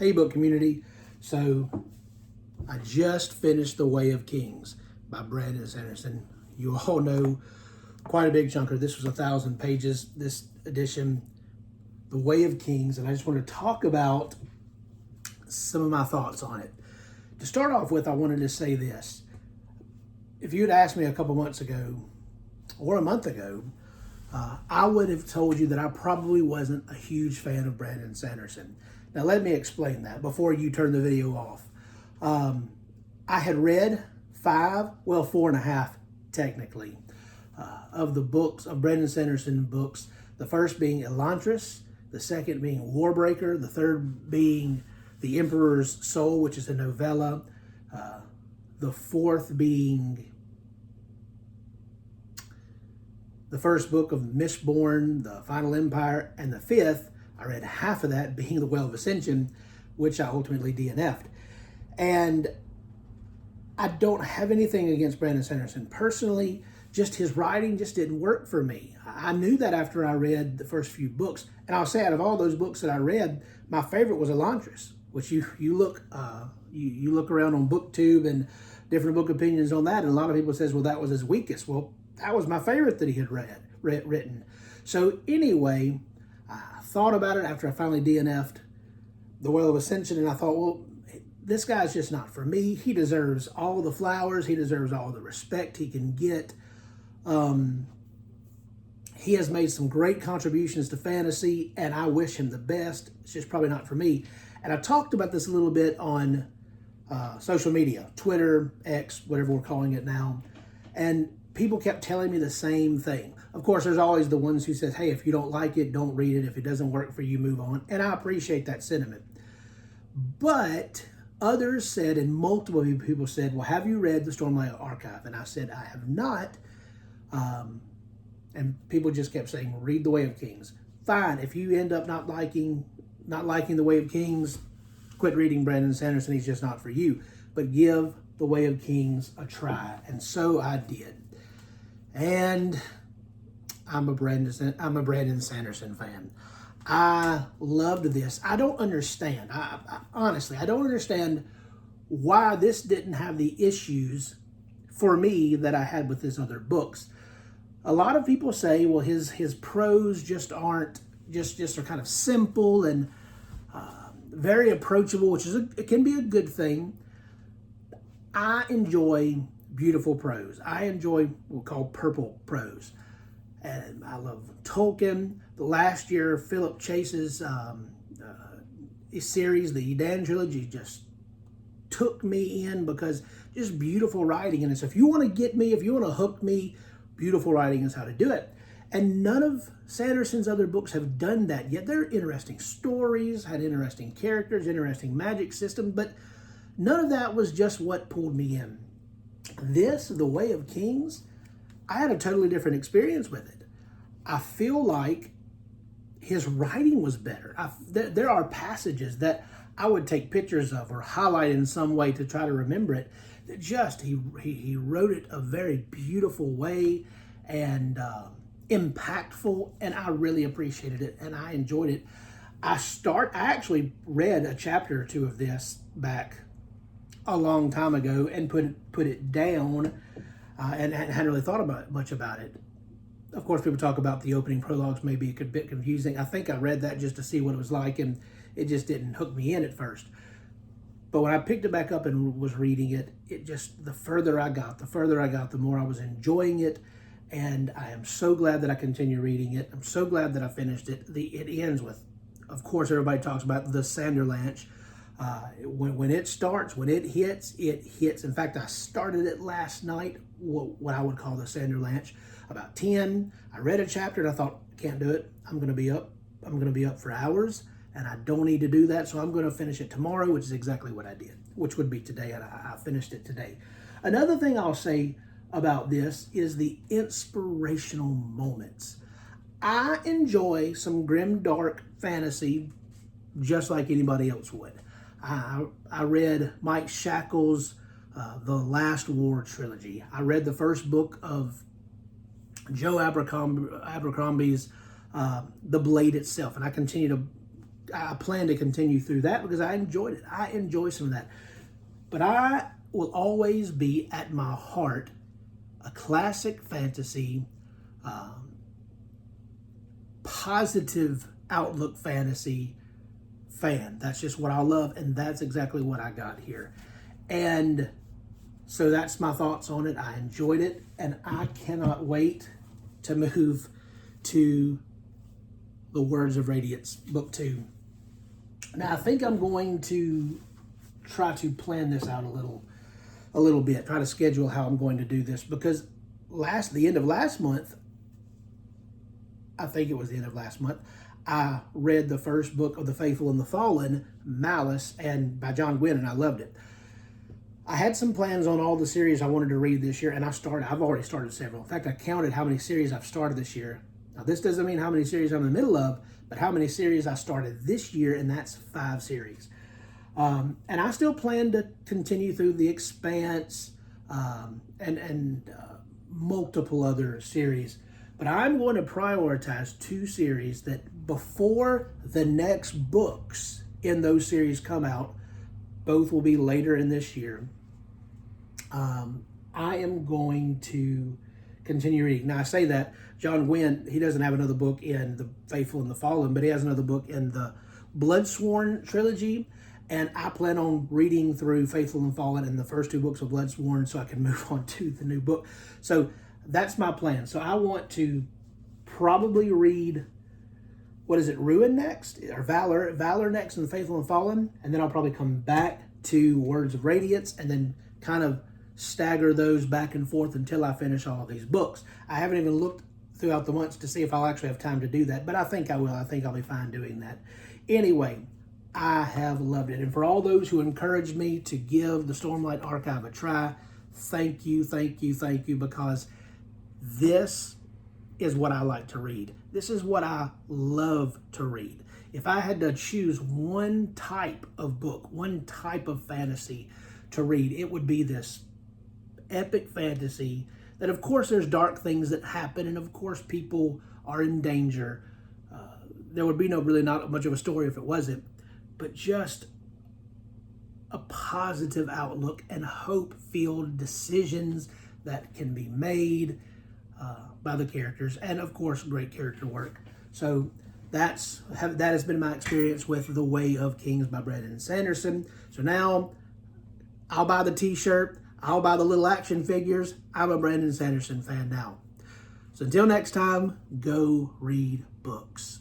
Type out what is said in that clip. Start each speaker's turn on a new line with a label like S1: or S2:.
S1: ebook community. So I just finished The Way of Kings by Brandon Sanderson. You all know quite a big chunker. This was 1,000 pages, this edition, The Way of Kings. And I just want to talk about some of my thoughts on it. To start off with, I wanted to say this. If you had asked me a couple months ago or a month ago, I would have told you that I probably wasn't a huge fan of Brandon Sanderson. Now, let me explain that before you turn the video off. I had read 4.5 technically, of the books, of Brandon Sanderson books. The first being Elantris, the second being Warbreaker, the third being The Emperor's Soul, which is a novella, the fourth being the first book of Mistborn, The Final Empire, and the fifth, I read half of that, being The Well of Ascension, which I ultimately DNF'd. And I don't have anything against Brandon Sanderson personally, just his writing just didn't work for me. I knew that after I read the first few books, and I'll say out of all those books that I read, my favorite was Elantris, which you look around on BookTube and different book opinions on that, and a lot of people says, well, that was his weakest. Well, that was my favorite that he had written. So anyway, I thought about it after I finally DNF'd The Well of Ascension, and I thought, well, this guy's just not for me. He deserves all the flowers. He deserves all the respect he can get. He has made some great contributions to fantasy, and I wish him the best. It's just probably not for me. And I talked about this a little bit on social media, Twitter, X, whatever we're calling it now. And people kept telling me the same thing. Of course, there's always the ones who says, hey, if you don't like it, don't read it. If it doesn't work for you, move on. And I appreciate that sentiment. But others said, and multiple people said, well, have you read the Stormlight Archive? And I said, I have not. And people just kept saying, well, read The Way of Kings. Fine, if you end up not liking The Way of Kings, quit reading Brandon Sanderson. He's just not for you. But give The Way of Kings a try. And so I did. And I'm a Brandon Sanderson fan. I loved this. I don't understand. Honestly, I don't understand why this didn't have the issues for me that I had with his other books. A lot of people say, well, his prose just aren't, just are kind of simple and very approachable, which it can be a good thing. I enjoy beautiful prose. I enjoy what we call purple prose. And I love Tolkien. The last year, Philip Chase's series, the Edan trilogy, just took me in because just beautiful writing. And so if you want to get me, if you want to hook me, beautiful writing is how to do it. And none of Sanderson's other books have done that yet. They're interesting stories, had interesting characters, interesting magic system, but none of that was just what pulled me in. This, The Way of Kings, I had a totally different experience with it. I feel like his writing was better. There are passages that I would take pictures of or highlight in some way to try to remember it. That just, he wrote it a very beautiful way and impactful, and I really appreciated it and I enjoyed it. I actually read a chapter or two of this back a long time ago and put it down and hadn't really thought much about it. Of course, people talk about the opening prologues may be a bit confusing. I think I read that just to see what it was like, and it just didn't hook me in at first. But when I picked it back up and was reading it, the further I got, the more I was enjoying it. And I am so glad that I continued reading it. I'm so glad that I finished it. It ends with, of course, everybody talks about the Sanderlanche. When it starts, when it hits, it hits. In fact, I started it last night, what I would call the Sanderlanche, about 10. I read a chapter and I thought, can't do it. I'm going to be up for hours, and I don't need to do that, so I'm going to finish it tomorrow, which is exactly what I did, which would be today, and I finished it today. Another thing I'll say about this is the inspirational moments. I enjoy some grim, dark fantasy just like anybody else would. I read Mike Shackle's The Last War trilogy. I read the first book of Joe Abercrombie's The Blade itself, and I continue to I plan to continue through that because I enjoyed it. I enjoy some of that. But I will always be at my heart a classic fantasy, positive outlook fantasy fan. That's just what I love, and that's exactly what I got here. And so that's my thoughts on it. I enjoyed it, and I cannot wait to move to the Words of Radiance, Book 2. Now, I think I'm going to try to plan this out a little bit, try to schedule how I'm going to do this, because the end of last month, I think it was the end of last month, I read the first book of The Faithful and the Fallen, Malice, and by John Gwynne, and I loved it. I had some plans on all the series I wanted to read this year, and I've already started several. In fact, I counted how many series I've started this year. Now, this doesn't mean how many series I'm in the middle of, but how many series I started this year, and that's 5 series. And I still plan to continue through The Expanse and multiple other series. But I'm going to prioritize 2 series that before the next books in those series come out, both will be later in this year, I am going to continue reading. Now, I say that John Gwynne, he doesn't have another book in The Faithful and the Fallen, but he has another book in the Bloodsworn trilogy, and I plan on reading through Faithful and Fallen and the first 2 books of Bloodsworn so I can move on to the new book. So that's my plan. So I want to probably read, Ruin next? Or Valor next and The Faithful and Fallen, and then I'll probably come back to Words of Radiance and then kind of stagger those back and forth until I finish all of these books. I haven't even looked throughout the months to see if I'll actually have time to do that, but I think I will. I think I'll be fine doing that. Anyway, I have loved it. And for all those who encouraged me to give the Stormlight Archive a try, thank you, thank you, thank you, because this is what I like to read. This is what I love to read. If I had to choose one type of book, one type of fantasy to read, it would be this epic fantasy that, of course, there's dark things that happen, and of course people are in danger. There would be not much of a story if it wasn't, but just a positive outlook and hope-filled decisions that can be made by the characters, and of course, great character work. So that has been my experience with The Way of Kings by Brandon Sanderson. So now I'll buy the t-shirt, I'll buy the little action figures. I'm a Brandon Sanderson fan now. So until next time, go read books.